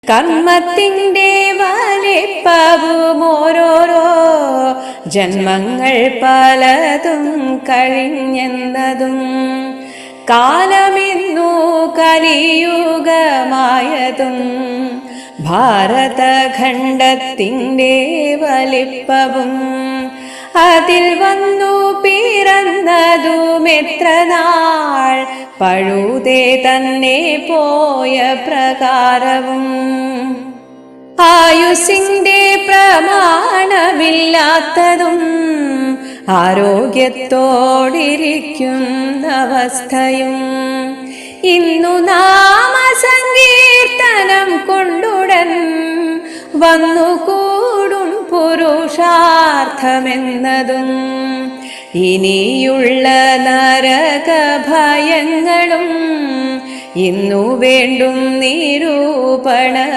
കർമ്മത്തിൻ്റെ വലിപ്പവും ഓരോരോ ജന്മങ്ങൾ പലതും കഴിഞ്ഞെന്നതും കാലമിന്നു കലിയുഗമായതും ഭാരതഖണ്ഡത്തിൻ്റെ വലിപ്പവും അതിൽ വന്നു പിറന്നതുമെത്ര നാൾ പഴുതേ തന്നെ പോയ പ്രകാരവും ആയുസിൻ്റെ പ്രമാണമില്ലാത്തതും ആരോഗ്യത്തോടിരിക്കുന്ന അവസ്ഥയും ഇന്നു നാമസങ്കീർത്തനം കൊണ്ടുടൻ വന്നുകൂടും പുരുഷാർത്ഥമെന്നതും ഇനിയുള്ള നരകഭയങ്ങളും ഇന്നു വേണ്ടും നിരൂപണ